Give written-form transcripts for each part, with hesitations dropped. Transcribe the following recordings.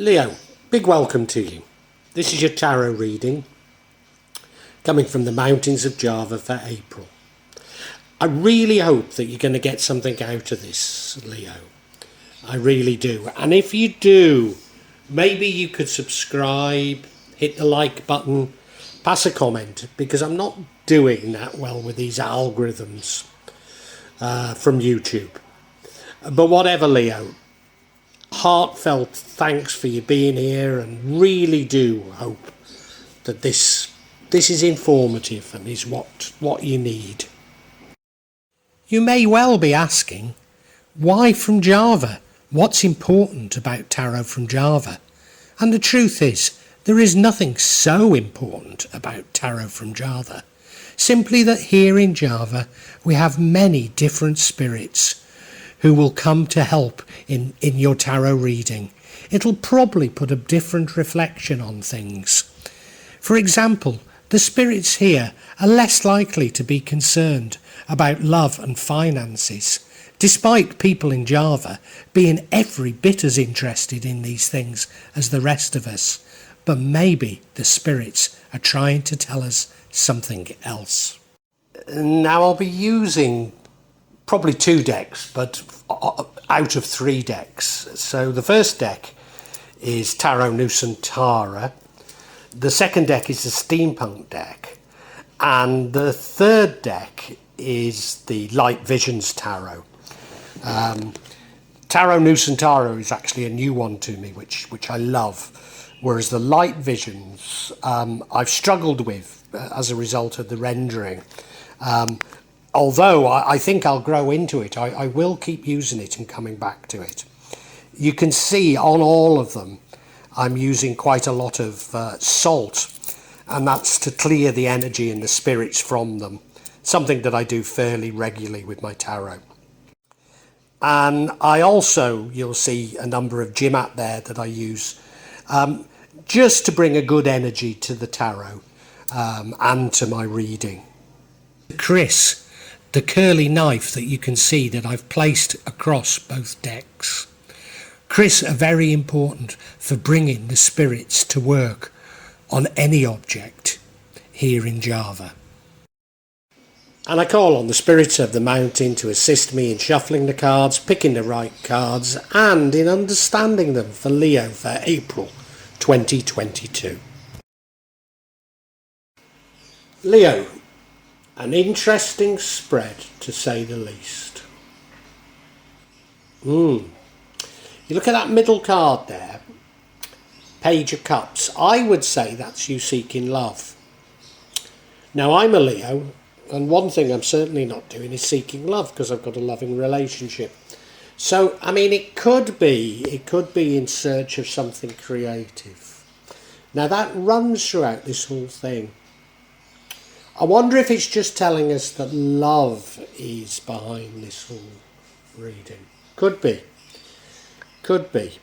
Leo, big welcome to you. This is your tarot reading coming from the mountains of Java for April. I really hope that you're going to get something out of this, Leo. I really do. And if you do, maybe you could subscribe, hit the like button, pass a comment, because I'm not doing that well with these algorithms from YouTube. But whatever, Leo, heartfelt thanks for you being here, and really do hope that this is informative and is what you need. You may well be asking, why from Java? What's important about tarot from Java? And the truth is, there is nothing so important about tarot from Java. Simply that here in Java we have many different spirits who will come to help in your tarot reading. It'll probably put a different reflection on things. For example, the spirits here are less likely to be concerned about love and finances, despite people in Java being every bit as interested in these things as the rest of us. But maybe the spirits are trying to tell us something else. Now I'll be using probably 2 decks, but out of 3 decks. So the first deck is Tarot Nusantara. The second deck is the Steampunk deck. And the third deck is the Light Visions Tarot. Tarot Nusantara is actually a new one to me, which I love. Whereas the Light Visions, I've struggled with as a result of the rendering. Although I think I'll grow into it, I will keep using it and coming back to it. You can see on all of them, I'm using quite a lot of salt, and that's to clear the energy and the spirits from them. Something that I do fairly regularly with my tarot. And I also, you'll see a number of Jimat there that I use, just to bring a good energy to the tarot and to my reading. Chris, the curly knife that you can see that I've placed across both decks. Chris are very important for bringing the spirits to work on any object here in Java. And I call on the spirits of the mountain to assist me in shuffling the cards, picking the right cards, and in understanding them for Leo for April 2022. Leo, an interesting spread to say the least. You look at that middle card there, Page of Cups. I would say that's you seeking love. Now I'm a Leo, and one thing I'm certainly not doing is seeking love, because I've got a loving relationship. So, I mean, it could be in search of something creative. Now that runs throughout this whole thing. I wonder if it's just telling us that love is behind this whole reading. Could be. Could be.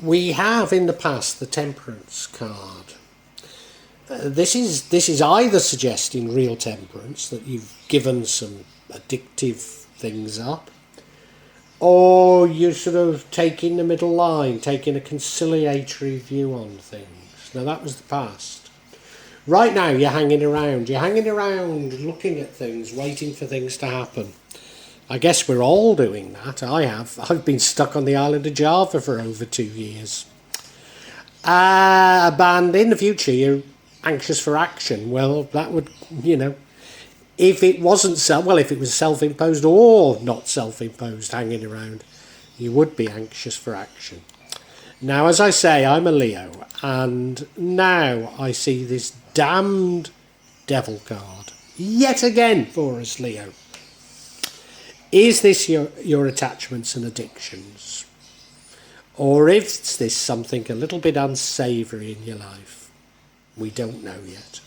We have in the past the Temperance card. This is either suggesting real temperance, that you've given some addictive things up, or you're sort of taking the middle line, taking a conciliatory view on things. Now that was the past. Right now you're hanging around looking at things, waiting for things to happen. I guess we're all doing that. I've been stuck on the island of Java for over 2 years. And in the future you're anxious for action. Well, that would, if it wasn't if it was self-imposed or not self-imposed hanging around, you would be anxious for action. Now, as I say, I'm a Leo, and now I see this damned devil card yet again for us, Leo. Is this your attachments and addictions? Or is this something a little bit unsavoury in your life? We don't know yet.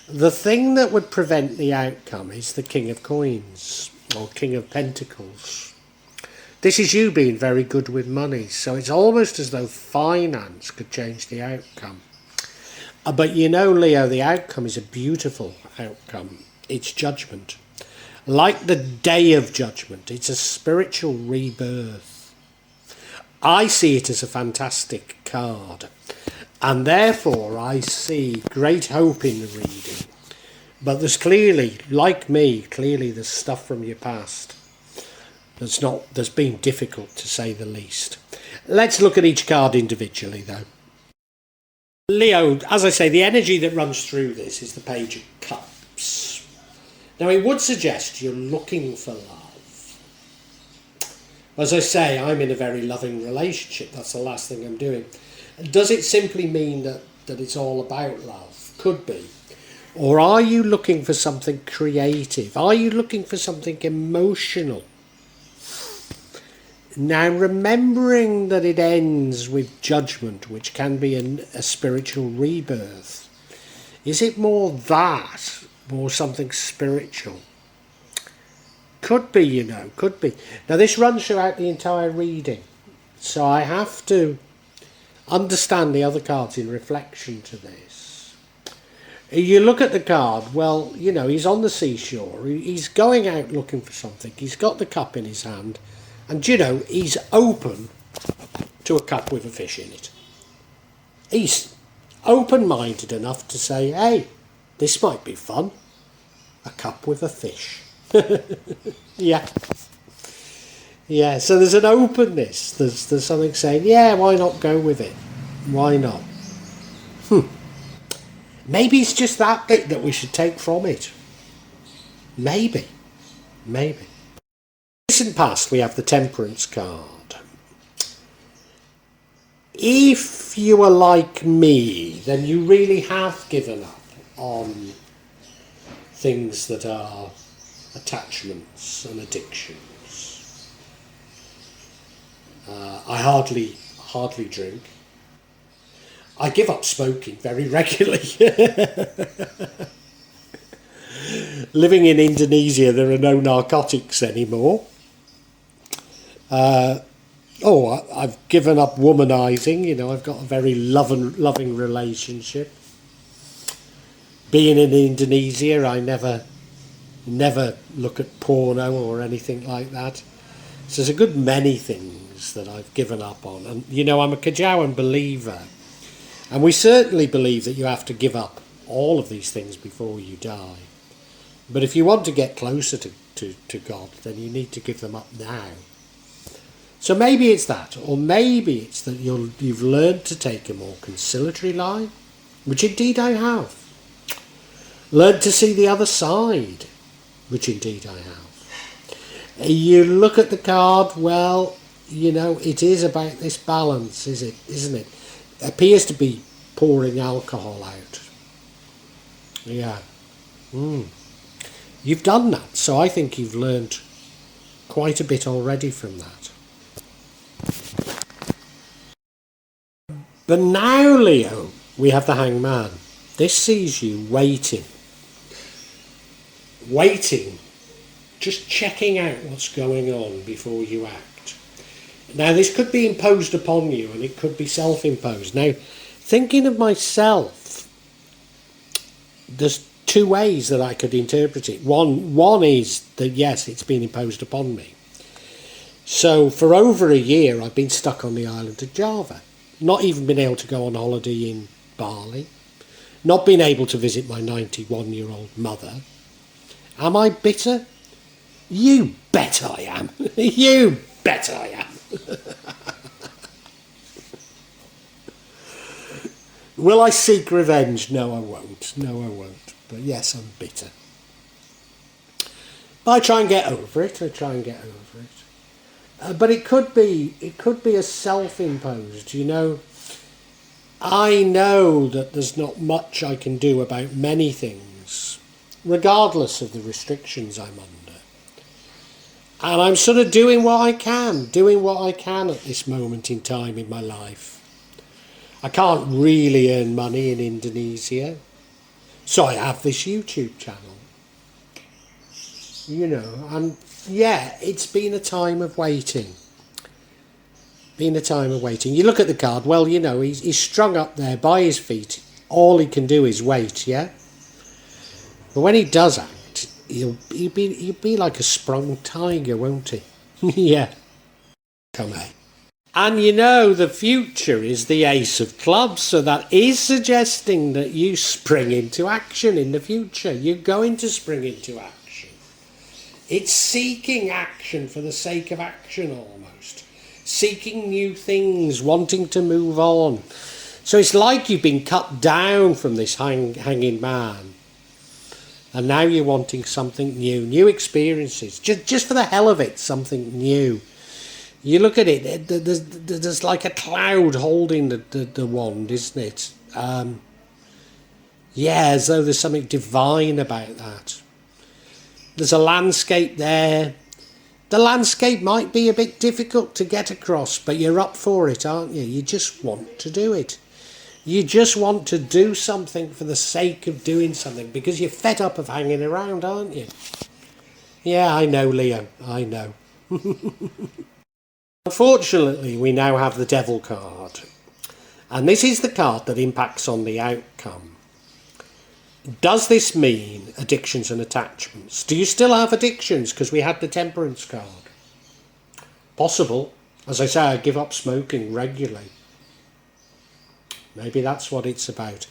The thing that would prevent the outcome is the King of Coins, or King of Pentacles. This is you being very good with money, so it's almost as though finance could change the outcome. But Leo, the outcome is a beautiful outcome. It's judgment. like the Day of Judgment. It's a spiritual rebirth. I see it as a fantastic card, and therefore I see great hope in the reading. But there's clearly, like me, there's stuff from your past that's been difficult, to say the least. Let's look at each card individually, though. Leo, as I say, the energy that runs through this is the Page of Cups. Now, it would suggest you're looking for love. As I say, I'm in a very loving relationship. That's the last thing I'm doing. Does it simply mean that it's all about love? Could be. Or are you looking for something creative? Are you looking for something emotional? Now, remembering that it ends with judgment, which can be a spiritual rebirth, is it more that, or something spiritual? Could be, you know, could be. Now, this runs throughout the entire reading, so I have to understand the other cards in reflection to this. You look at the card, well, you know, he's on the seashore, he's going out looking for something, he's got the cup in his hand, and, you know, he's open to a cup with a fish in it. He's open-minded enough to say, hey, this might be fun. A cup with a fish. Yeah. Yeah, so there's an openness. There's something saying, yeah, why not go with it? Why not? Maybe it's just that bit that we should take from it. Maybe. Recent past, we have the Temperance card. If you are like me, then you really have given up on things that are attachments and addictions. I hardly drink. I give up smoking very regularly. Living in Indonesia, there are no narcotics anymore. I've given up womanizing. You know, I've got a very loving relationship. Being in Indonesia, I never look at porno or anything like that. So there's a good many things that I've given up on. And, you know, I'm a Kajawan believer. And we certainly believe that you have to give up all of these things before you die. But if you want to get closer to God, then you need to give them up now. So maybe it's that, or maybe it's that you've learned to take a more conciliatory line, which indeed I have. Learned to see the other side, which indeed I have. You look at the card, well, you know, it is about this balance, isn't it? It appears to be pouring alcohol out. Yeah. You've done that, so I think you've learned quite a bit already from that. But now, Leo, we have the Hangman. This sees you waiting, just checking out what's going on before you act. Now, this could be imposed upon you, and it could be self-imposed. Now, thinking of myself, there's two ways that I could interpret it. One is that, yes, it's been imposed upon me. So for over a year, I've been stuck on the island of Java. Not even been able to go on holiday in Bali. Not been able to visit my 91-year-old mother. Am I bitter? You bet I am. You bet I am. Will I seek revenge? No, I won't. But yes, I'm bitter. But I try and get over it. But it could be a self-imposed, you know. I know that there's not much I can do about many things, regardless of the restrictions I'm under. And I'm sort of doing what I can at this moment in time in my life. I can't really earn money in Indonesia, so I have this YouTube channel. You know, and yeah, it's been a time of waiting. You look at the card, well, you know, he's strung up there by his feet. All he can do is wait, yeah? But when he does act, He'll be like a sprung tiger, won't he? Yeah. Come on. And you know, the future is the ace of clubs, so that is suggesting that you spring into action in the future. You're going to spring into action. It's seeking action for the sake of action almost. Seeking new things, wanting to move on. So it's like you've been cut down from this hanging man. And now you're wanting something new, new experiences. Just for the hell of it, something new. You look at it, there's like a cloud holding the wand, isn't it? Yeah, as though there's something divine about that. There's a landscape there. The landscape might be a bit difficult to get across, but you're up for it, aren't you? You just want to do it. You just want to do something for the sake of doing something, because you're fed up of hanging around, aren't you? Yeah, I know, Leo, I know. Unfortunately, we now have the Devil card. And this is the card that impacts on the outcome. Does this mean addictions and attachments? Do you still have addictions? Because we had the Temperance card. Possible. As I say, I give up smoking regularly. Maybe that's what it's about.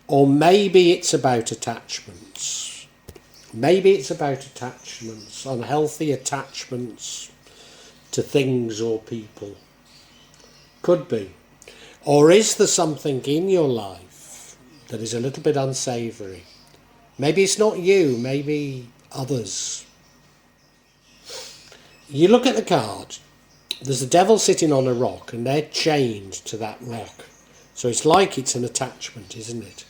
Or maybe it's about attachments. Maybe it's about attachments, unhealthy attachments to things or people. Could be. Or is there something in your life that is a little bit unsavoury? Maybe it's not you, maybe others. You look at the card, there's a devil sitting on a rock and they're chained to that rock. So it's like it's an attachment, isn't it?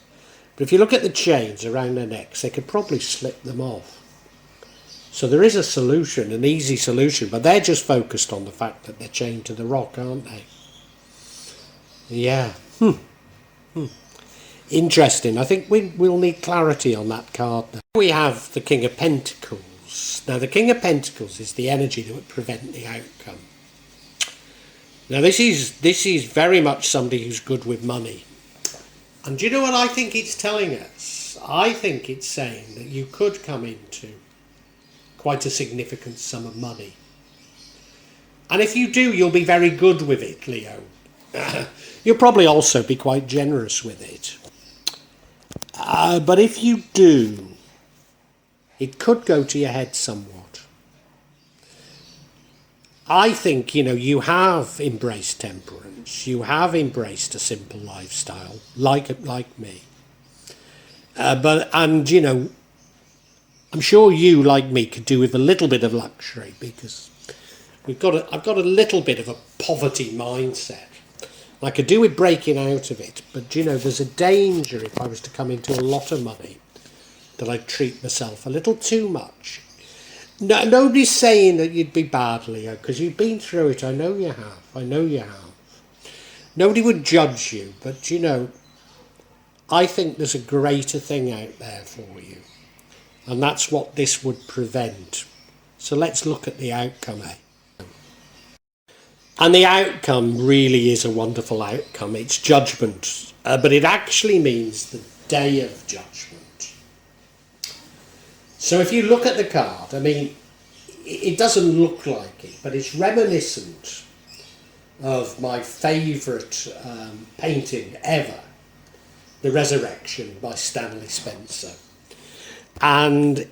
But if you look at the chains around their necks, they could probably slip them off. So there is a solution, an easy solution, but they're just focused on the fact that they're chained to the rock, aren't they? Yeah. Interesting. I think we'll need clarity on that card now. We have the King of Pentacles. Now, the King of Pentacles is the energy that would prevent the outcome. Now, this is very much somebody who's good with money. And do you know what I think it's telling us? I think it's saying that you could come into quite a significant sum of money. And if you do, you'll be very good with it, Leo. You'll probably also be quite generous with it. But if you do, it could go to your head somewhat. I think, you have embraced temperance. You have embraced a simple lifestyle, like me. I'm sure you, like me, could do with a little bit of luxury, because I've got a little bit of a poverty mindset. I could do with breaking out of it, but there's a danger if I was to come into a lot of money that I'd treat myself a little too much. No, nobody's saying that you'd be bad, Leo, because you've been through it. I know you have. Nobody would judge you, but I think there's a greater thing out there for you. And that's what this would prevent. So let's look at the outcome, And the outcome really is a wonderful outcome. It's judgment. But it actually means the day of judgment. So if you look at the card, it doesn't look like it, but it's reminiscent of my favourite painting ever, The Resurrection by Stanley Spencer. And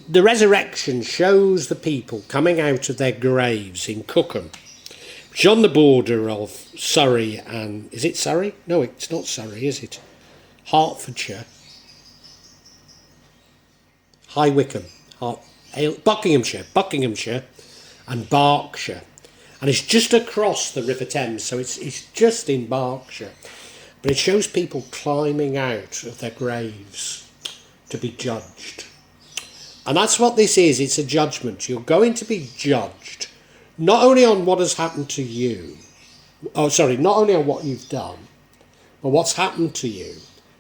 the resurrection shows the people coming out of their graves in Cookham, which is on the border of Surrey and... Is it Surrey? No, it's not Surrey, is it? Hertfordshire. High Wycombe. Buckinghamshire and Berkshire. And it's just across the River Thames, so it's just in Berkshire. But it shows people climbing out of their graves to be judged. And that's what this is. It's a judgment. You're going to be judged not only on what has happened to you, not only on what you've done, but what's happened to you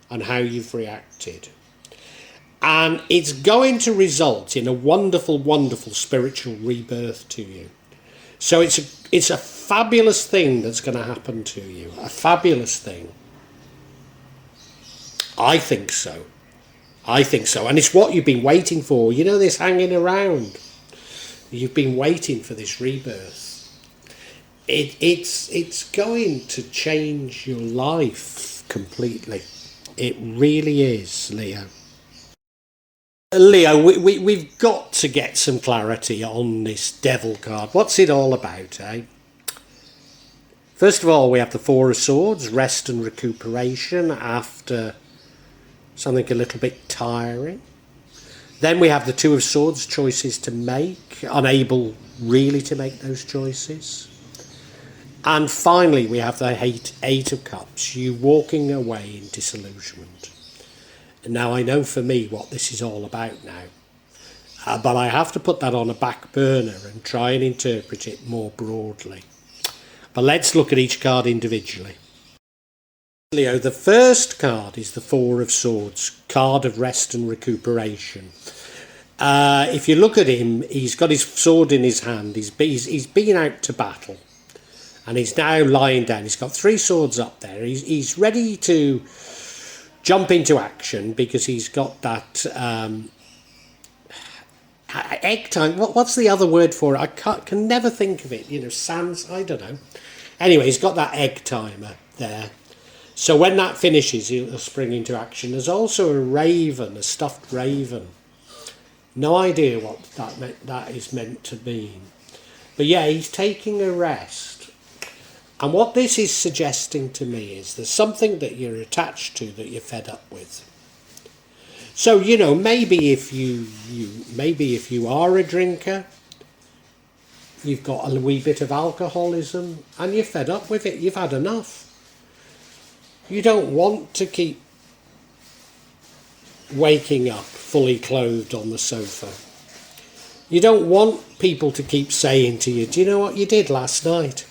and how you've reacted. And it's going to result in a wonderful, wonderful spiritual rebirth to you. So it's a fabulous thing that's going to happen to you. A fabulous thing. I think so. I think so. And it's what you've been waiting for. You know, this hanging around. You've been waiting for this rebirth. It's going to change your life completely. It really is, Leo. Leo, we've got to get some clarity on this devil card. What's it all about, eh? First of all, we have the Four of Swords, rest and recuperation after something a little bit tiring. Then we have the Two of Swords, choices to make, unable really to make those choices. And finally, we have the Eight of Cups, you walking away in disillusionment. And now I know for me what this is all about now. But I have to put that on a back burner and try and interpret it more broadly. But let's look at each card individually. Leo, the first card is the Four of Swords, card of rest and recuperation. If you look at him, he's got his sword in his hand. He's been out to battle. And he's now lying down. He's got three swords up there. He's ready to jump into action because he's got that egg time. What's the other word for it? I can never think of it. You know, sans. I don't know. Anyway, he's got that egg timer there. So when that finishes, he'll spring into action. There's also a raven, a stuffed raven. No idea what that is meant to mean. But yeah, he's taking a rest. And what this is suggesting to me is there's something that you're attached to that you're fed up with. So, you know, maybe if you are a drinker, you've got a wee bit of alcoholism and you're fed up with it, you've had enough. You don't want to keep waking up fully clothed on the sofa. You don't want people to keep saying to you, do you know what you did last night?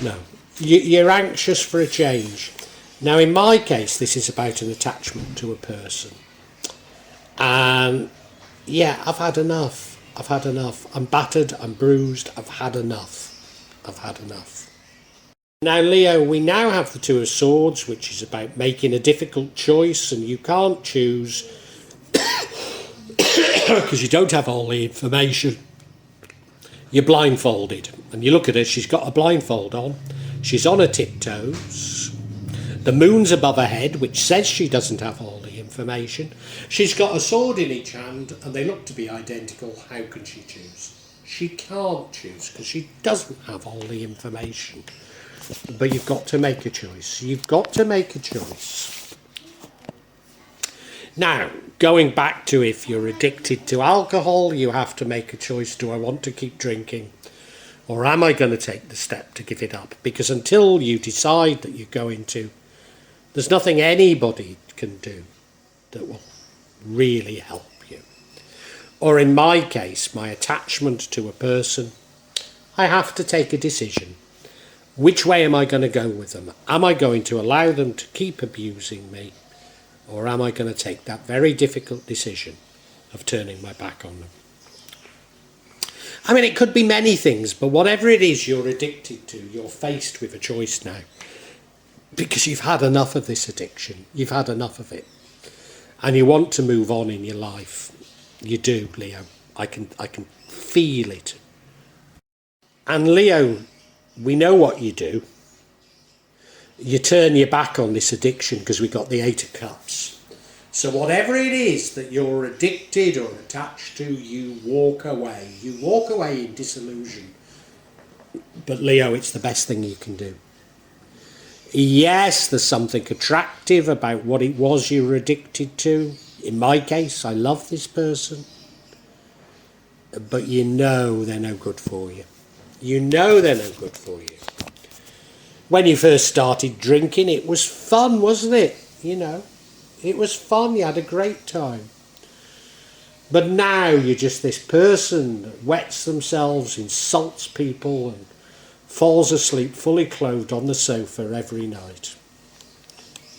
No. You're anxious for a change. Now, in my case, this is about an attachment to a person. And, yeah, I've had enough. I've had enough. I'm battered, I'm bruised, I've had enough. I've had enough. Now, Leo, we now have the Two of Swords, which is about making a difficult choice, and you can't choose because you don't have all the information. You're blindfolded, and you look at her, she's got a blindfold on, she's on her tiptoes, the moon's above her head, which says she doesn't have all the information, she's got a sword in each hand, and they look to be identical. How can she choose? She can't choose, because she doesn't have all the information. But you've got to make a choice. You've got to make a choice. Now, going back to if you're addicted to alcohol, you have to make a choice. Do I want to keep drinking? Or am I going to take the step to give it up? Because until you decide that you're going to, there's nothing anybody can do that will really help you. Or in my case, my attachment to a person, I have to take a decision. Which way am I going to go with them? Am I going to allow them to keep abusing me? Or am I going to take that very difficult decision of turning my back on them? I mean, it could be many things, but whatever it is you're addicted to, you're faced with a choice now. Because you've had enough of this addiction. You've had enough of it. And you want to move on in your life. You do, Leo. I can feel it. And Leo, we know what you do. You turn your back on this addiction because we got the Eight of Cups. So whatever it is that you're addicted or attached to, you walk away. You walk away in disillusion. But Leo, it's the best thing you can do. Yes, there's something attractive about what it was you were addicted to. In my case, I love this person. But you know they're no good for you. You know they're no good for you. When you first started drinking, it was fun, wasn't it? You know, it was fun. You had a great time. But now you're just this person that wets themselves, insults people, and falls asleep fully clothed on the sofa every night.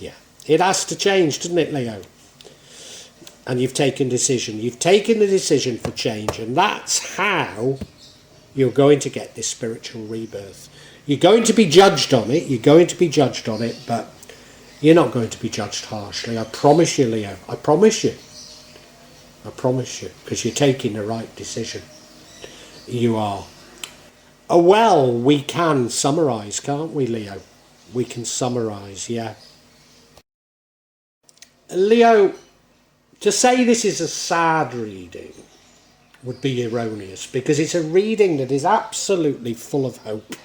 Yeah, it has to change, doesn't it, Leo? And you've taken a decision. You've taken the decision for change, and that's how you're going to get this spiritual rebirth. You're going to be judged on it. You're going to be judged on it, but You're not going to be judged harshly. I promise you, Leo. I promise you. I promise you. Because you're taking the right decision. You are. Oh, well, we can summarise, can't we, Leo? We can summarise, yeah. Leo, to say this is a sad reading would be erroneous, because it's a reading that is absolutely full of hope.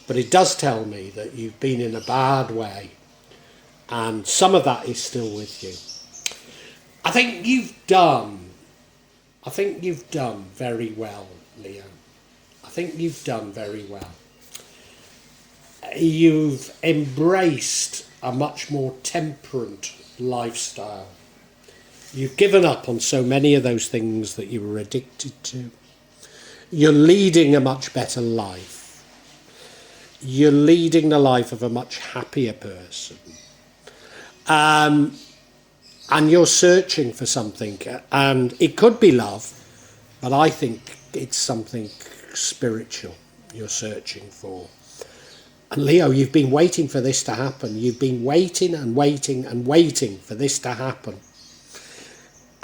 But it does tell me that you've been in a bad way, and some of that is still with you. I think you've done very well, Leo. I think you've done very well. You've embraced a much more temperate lifestyle. You've given up on so many of those things that you were addicted to. You're leading a much better life. You're leading the life of a much happier person. And you're searching for something. And it could be love, but I think it's something spiritual you're searching for. And Leo, you've been waiting for this to happen. You've been waiting and waiting and waiting for this to happen.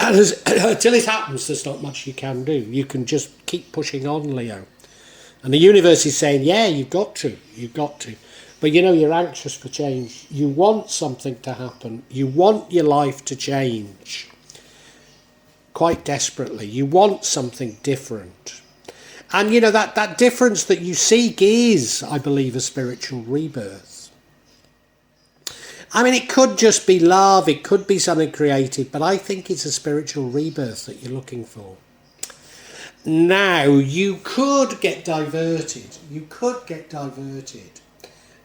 And until it happens, there's not much you can do. You can just keep pushing on, Leo. And the universe is saying, yeah, you've got to. But you know, you're anxious for change. You want something to happen. You want your life to change quite desperately. You want something different. And you know, that difference that you seek is, I believe, a spiritual rebirth. I mean, it could just be love, it could be something creative, but I think it's a spiritual rebirth that you're looking for. Now, you could get diverted.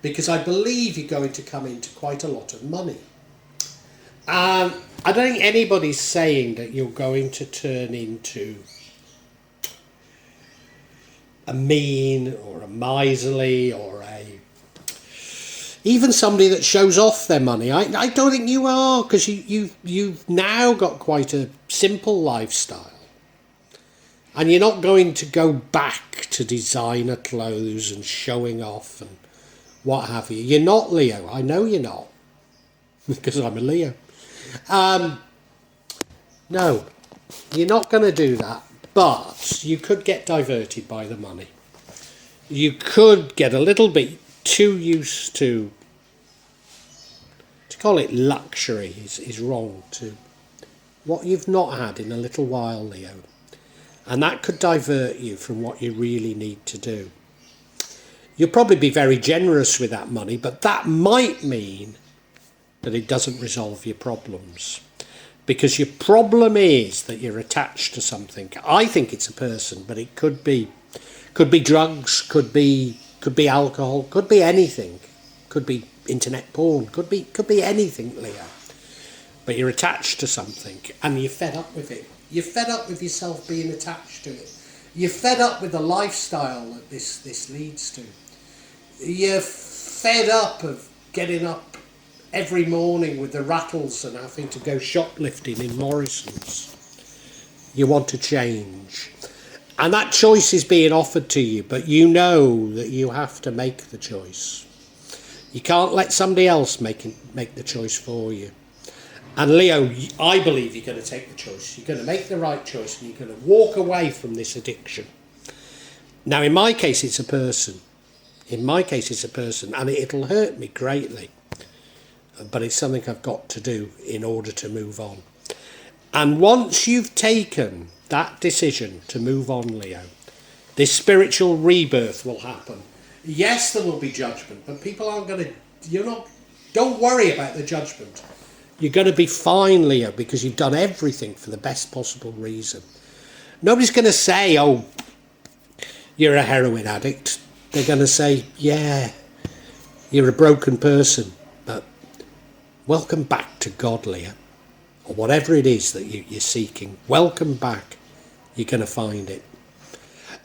Because I believe you're going to come into quite a lot of money. I don't think anybody's saying that you're going to turn into a mean or a miserly or even somebody that shows off their money. I don't think you are, because you've now got quite a simple lifestyle. And you're not going to go back to designer clothes and showing off and what have you. You're not, Leo. I know you're not, because I'm a Leo. No, you're not going to do that. But you could get diverted by the money. You could get a little bit too used to call it luxury is wrong, to what you've not had in a little while, Leo. And that could divert you from what you really need to do. You'll probably be very generous with that money, but that might mean that it doesn't resolve your problems. Because your problem is that you're attached to something. I think it's a person, but it could be drugs, could be alcohol, could be anything, could be internet porn, could be anything, Leo. But you're attached to something, and you're fed up with it. You're fed up with yourself being attached to it. You're fed up with the lifestyle that this leads to. You're fed up of getting up every morning with the rattles and having to go shoplifting in Morrison's. You want to change. And that choice is being offered to you, but you know that you have to make the choice. You can't let somebody else make the choice for you. And Leo, I believe you're going to take the choice. You're going to make the right choice, and you're going to walk away from this addiction. Now, in my case, it's a person. And it'll hurt me greatly. But it's something I've got to do in order to move on. And once you've taken that decision to move on, Leo, this spiritual rebirth will happen. Yes, there will be judgment, but people aren't going to, don't worry about the judgment. You're going to be fine, Leo, because you've done everything for the best possible reason. Nobody's going to say, oh, you're a heroin addict. They're going to say, yeah, you're a broken person, but welcome back to God, Leo, or whatever it is that you're seeking. Welcome back. You're going to find it.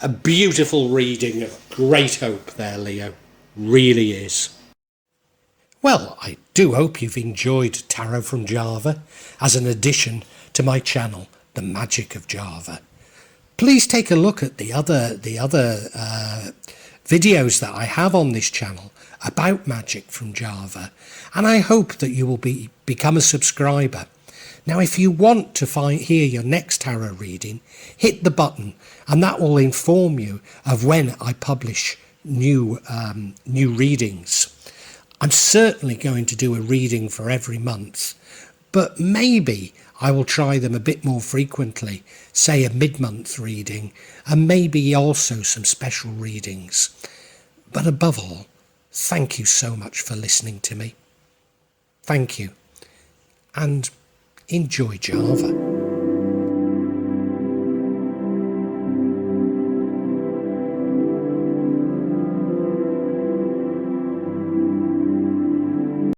A beautiful reading of great hope there, Leo. Really is. Well, I do hope you've enjoyed Tarot from Java as an addition to my channel, The Magic of Java. Please take a look at the other videos that I have on this channel about magic from Java, and I hope that you will become a subscriber. Now, if you want to hear your next tarot reading, hit the button and that will inform you of when I publish new readings. I'm certainly going to do a reading for every month, but maybe I will try them a bit more frequently, say a mid-month reading, and maybe also some special readings. But above all, thank you so much for listening to me. Thank you, and enjoy Java.